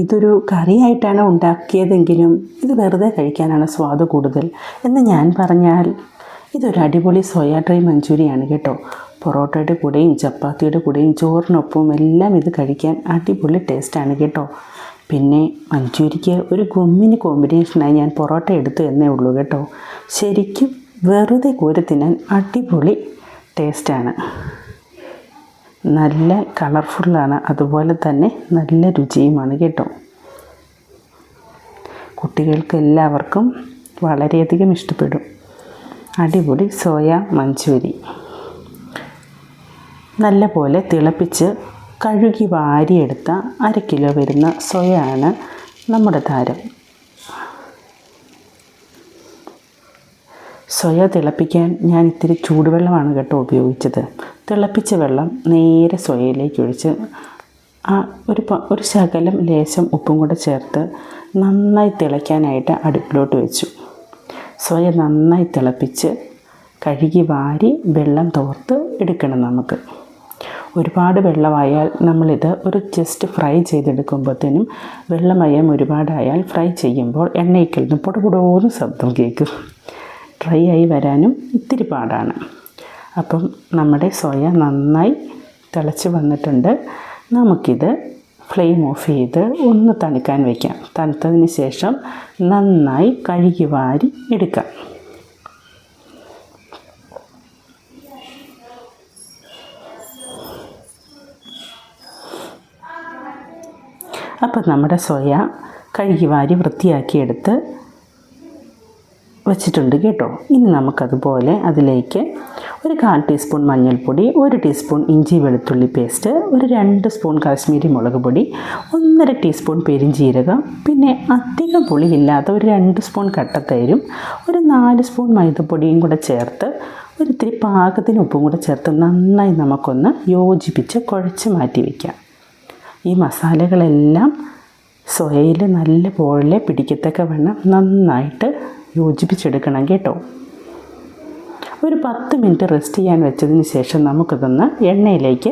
ഇതൊരു കറിയായിട്ടാണ് ഉണ്ടാക്കിയതെങ്കിലും ഇത് വെറുതെ കഴിക്കാനാണ് സ്വാദ് കൂടുതൽ എന്ന് ഞാൻ പറഞ്ഞാൽ ഇതൊരു അടിപൊളി സോയാ ഡ്രൈ മഞ്ചൂരിയാണ് കേട്ടോ. പൊറോട്ടയുടെ കൂടെയും ചപ്പാത്തിയുടെ കൂടെയും ചോറിനൊപ്പവും എല്ലാം ഇത് കഴിക്കാൻ അടിപൊളി ടേസ്റ്റാണ് കേട്ടോ. പിന്നെ മഞ്ചൂരിക്ക് ഒരു ഗുമ്മിന് കോമ്പിനേഷനായി ഞാൻ പൊറോട്ട എടുത്തു എന്നേ ഉള്ളൂ കേട്ടോ. ശരിക്കും വെറുതെ കോരി തിന്നാൻ അടിപൊളി ടേസ്റ്റാണ്. നല്ല കളർഫുള്ളാണ്, അതുപോലെ തന്നെ നല്ല രുചിയുമാണ് കേട്ടോ. കുട്ടികൾക്ക് എല്ലാവർക്കും വളരെയധികം ഇഷ്ടപ്പെടും. അടിപൊളി സോയ മഞ്ചൂരി. നല്ല പോലെ തിളപ്പിച്ച് കഴുകി വാരിയെടുത്ത 1/2 കിലോ വരുന്ന സോയയാണ് നമ്മുടെ താരം. സോയ തിളപ്പിക്കാൻ ഞാൻ ഇത്തിരി ചൂടുവെള്ളമാണ് കേട്ടോ ഉപയോഗിച്ചത്. തിളപ്പിച്ച വെള്ളം നേരെ സോയയിലേക്ക് ഒഴിച്ച് ഒരു ശകലം ലേശം ഉപ്പും കൂടെ ചേർത്ത് നന്നായി തിളയ്ക്കാനായിട്ട് അടുപ്പിലോട്ട് വെച്ചു. സോയ നന്നായി തിളപ്പിച്ച് കഴുകി വാരി വെള്ളം തോർത്ത് എടുക്കണം നമുക്ക്. ഒരുപാട് വെള്ളമായാൽ നമ്മളിത് ജസ്റ്റ് ഫ്രൈ ചെയ്തെടുക്കുമ്പോഴത്തേനും വെള്ളമയം ഒരുപാടായാൽ ഫ്രൈ ചെയ്യുമ്പോൾ എണ്ണയ്ക്കിൽ നിന്ന് പൊടപൊടോന്ന് ശബ്ദം കേൾക്കും. ഡ്രൈ ആയി വരാനും ഇത്തിരി പാടാണ്. അപ്പം നമ്മുടെ സോയ നന്നായി തിളച്ച് വന്നിട്ടുണ്ട്. നമുക്കിത് ഫ്ലെയിം ഓഫ് ചെയ്ത് ഒന്ന് തണുക്കാൻ വയ്ക്കാം. തണുത്തതിന് ശേഷം നന്നായി കഴുകി വാരി എടുക്കാം. അപ്പം നമ്മുടെ സോയ കഴുകി വാരി വൃത്തിയാക്കിയെടുത്ത് വച്ചിട്ടുണ്ട് കേട്ടോ. ഇനി നമുക്കതുപോലെ അതിലേക്ക് ഒരു 1/4 ടീസ്പൂൺ മഞ്ഞൾപ്പൊടി, 1 ടീസ്പൂൺ ഇഞ്ചി വെളുത്തുള്ളി പേസ്റ്റ്, 2 സ്പൂൺ കാശ്മീരി മുളക് പൊടി, 1/2 ടീസ്പൂൺ പെരിഞ്ജീരകം, പിന്നെ അധികം പുളിയില്ലാത്ത 2 സ്പൂൺ കട്ടത്തൈരും 4 സ്പൂൺ മൈദപ്പൊടിയും കൂടെ ചേർത്ത് ഒരിത്തിരി പാകത്തിന് ഉപ്പും കൂടെ ചേർത്ത് നന്നായി നമുക്കൊന്ന് യോജിപ്പിച്ച് കുഴച്ച് മാറ്റി വയ്ക്കാം. ഈ മസാലകളെല്ലാം സോയയിൽ നല്ല പോലെ പിടിക്കത്തക്ക വണ്ണം നന്നായിട്ട് യോജിപ്പിച്ചെടുക്കണം കേട്ടോ. ഒരു 10 മിനിറ്റ് റെസ്റ്റ് ചെയ്യാൻ വെച്ചതിന് ശേഷം നമുക്കിതൊന്ന് എണ്ണയിലേക്ക്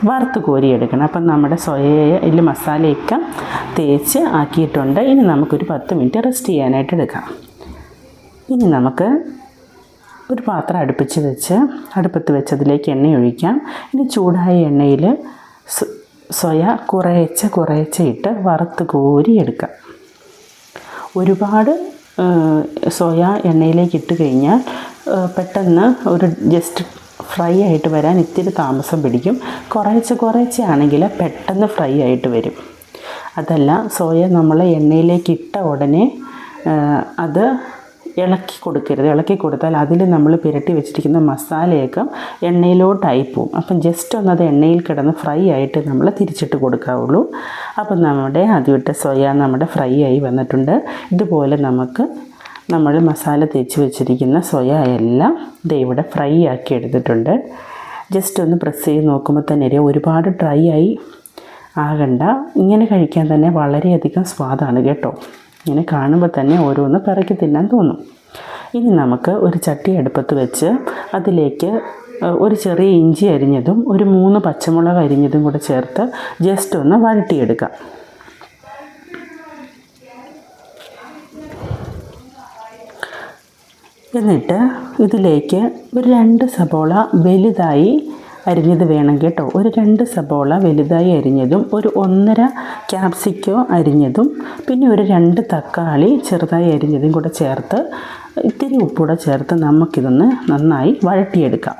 വറുത്ത് കോരിയെടുക്കണം. അപ്പം നമ്മുടെ സോയയിൽ മസാലയൊക്കെ തേച്ച് ആക്കിയിട്ടുണ്ട്. ഇനി നമുക്കൊരു 10 മിനിറ്റ് റെസ്റ്റ് ചെയ്യാനായിട്ട് എടുക്കാം. ഇനി നമുക്ക് ഒരു പാത്രം അടുപ്പത്ത് വെച്ച് അതിലേക്ക് എണ്ണ ഒഴിക്കാം. ഇനി ചൂടായ എണ്ണയിൽ സോയ കുറേശ്ശെ ഇട്ട് വറുത്ത് കോരിയെടുക്കാം. ഒരുപാട് സോയ എണ്ണയിലേക്ക് ഇട്ട് കഴിഞ്ഞാൽ പെട്ടെന്ന് ജസ്റ്റ് ഫ്രൈ ആയിട്ട് വരാൻ ഇത്തിരി താമസം പിടിക്കും. കുറേശ്ശെ ആണെങ്കിൽ പെട്ടെന്ന് ഫ്രൈ ആയിട്ട് വരും. അതല്ല, സോയ നമ്മൾ എണ്ണയിലേക്ക് ഇട്ട ഉടനെ അത് ഇളക്കി കൊടുക്കരുത്. ഇളക്കി കൊടുത്താൽ അതിൽ നമ്മൾ പുരട്ടി വെച്ചിരിക്കുന്ന മസാലയൊക്കെ എണ്ണയിലോട്ടായി പോവും. അപ്പം ജസ്റ്റ് ഒന്നത് എണ്ണയിൽ കിടന്ന് ഫ്രൈ ആയിട്ട് നമ്മൾ തിരിച്ചിട്ട് കൊടുക്കാവുള്ളൂ. അപ്പം നമ്മുടെ അതിവിട്ട സോയ ഫ്രൈ ആയി വന്നിട്ടുണ്ട്. ഇതുപോലെ നമ്മൾ മസാല തേച്ച് വെച്ചിരിക്കുന്ന സോയ എല്ലാം ഇവിടെ ഫ്രൈ ആക്കി എടുത്തിട്ടുണ്ട്. ജസ്റ്റ് ഒന്ന് പ്രസ് ചെയ്ത് നോക്കുമ്പോൾ തന്നെ ഒരുപാട് ഡ്രൈ ആയി ആകണ്ട. ഇങ്ങനെ കഴിക്കാൻ തന്നെ വളരെയധികം സ്വാദാണ് കേട്ടോ. ഇങ്ങനെ കാണുമ്പോൾ തന്നെ ഓരോന്ന് പിറക്കി തിന്നാൻ തോന്നും. ഇനി നമുക്ക് ഒരു ചട്ടി അടുപ്പത്ത് വെച്ച് അതിലേക്ക് ഒരു ചെറിയ ഇഞ്ചി അരിഞ്ഞതും 3 പച്ചമുളക് അരിഞ്ഞതും കൂടെ ചേർത്ത് ജസ്റ്റ് ഒന്ന് വഴട്ടിയെടുക്കാം. എന്നിട്ട് ഇതിലേക്ക് 2 സബോള വലുതായി അരിഞ്ഞത് വേണം കേട്ടോ. 2 സബോള വലുതായി അരിഞ്ഞതും 1.5 ക്യാപ്സിക്കോ അരിഞ്ഞതും പിന്നെ 2 തക്കാളി ചെറുതായി അരിഞ്ഞതും കൂടെ ചേർത്ത് ഇത്തിരി ഉപ്പൂടെ ചേർത്ത് നമുക്കിതൊന്ന് നന്നായി വഴട്ടിയെടുക്കാം.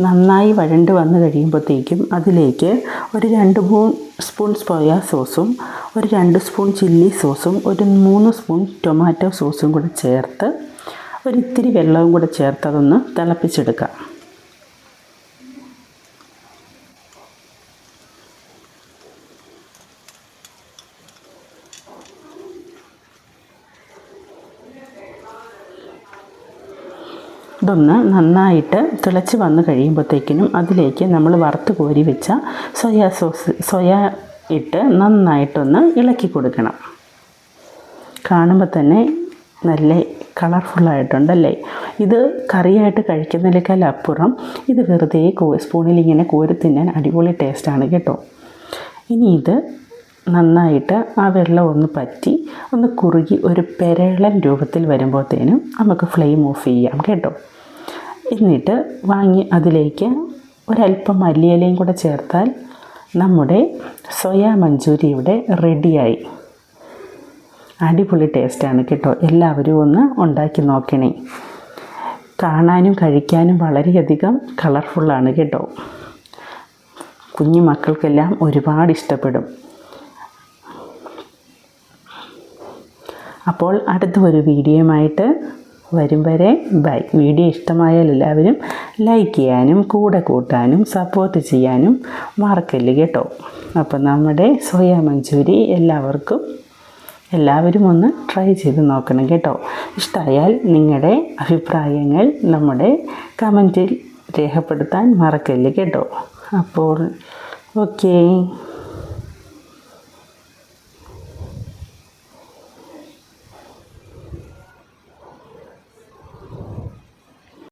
നന്നായി വഴണ്ട് വന്ന് കഴിയുമ്പോഴത്തേക്കും അതിലേക്ക് 2 സ്പൂൺ സോയാ സോസും 2 സ്പൂൺ ചില്ലി സോസും 3 സ്പൂൺ ടൊമാറ്റോ സോസും കൂടെ ചേർത്ത് ഒരിത്തിരി വെള്ളവും കൂടെ ചേർത്ത് അതൊന്ന് തിളപ്പിച്ചെടുക്കാം. ഇതൊന്ന് നന്നായിട്ട് തിളച്ച് വന്ന് കഴിയുമ്പോഴത്തേക്കിനും അതിലേക്ക് നമ്മൾ വറുത്ത് കോരി വെച്ച സോയ ഇട്ട് നന്നായിട്ടൊന്ന് ഇളക്കി കൊടുക്കണം. കാണുമ്പോൾ തന്നെ നല്ല കളർഫുള്ളായിട്ടുണ്ടല്ലേ. ഇത് കറിയായിട്ട് കഴിക്കുന്നതിനേക്കാൾ അപ്പുറം ഇത് വെറുതെ സ്പൂണിൽ ഇങ്ങനെ കോരി തിന്നാൻ അടിപൊളി ടേസ്റ്റാണ് കേട്ടോ. ഇനി ഇത് നന്നായിട്ട് ആ വെള്ളം ഒന്ന് പറ്റി ഒന്ന് കുറുകി ഒരു പെരളൻ രൂപത്തിൽ വരുമ്പോഴത്തേനും നമുക്ക് ഫ്ലെയിം ഓഫ് ചെയ്യാം കേട്ടോ. എന്നിട്ട് വാങ്ങി അതിലേക്ക് ഒരല്പം മല്ലിയിലയും കൂടെ ചേർത്താൽ നമ്മുടെ സോയ മഞ്ചൂരി ഇവിടെ റെഡിയായി. അടിപൊളി ടേസ്റ്റാണ് കേട്ടോ. എല്ലാവരും ഒന്ന് ഉണ്ടാക്കി നോക്കണേ. കാണാനും കഴിക്കാനും വളരെയധികം കളർഫുള്ളാണ് കേട്ടോ. കുഞ്ഞു മക്കൾക്കെല്ലാം ഒരുപാട് ഇഷ്ടപ്പെടും. അപ്പോൾ അടുത്ത ഒരു വീഡിയോയുമായിട്ട് വരും വരെ ബൈ. വീഡിയോ ഇഷ്ടമായാൽ എല്ലാവരും ലൈക്ക് ചെയ്യാനും കൂടെ കൂട്ടാനും സപ്പോർട്ട് ചെയ്യാനും മറക്കല്ല് കേട്ടോ. അപ്പോൾ നമ്മുടെ സോയ മഞ്ചൂരി എല്ലാവരും ഒന്ന് ട്രൈ ചെയ്ത് നോക്കണം കേട്ടോ. ഇഷ്ടമായാൽ നിങ്ങളുടെ അഭിപ്രായങ്ങൾ നമ്മുടെ കമൻറ്റിൽ രേഖപ്പെടുത്താൻ മറക്കല്ല് കേട്ടോ. അപ്പോൾ ഓക്കേ.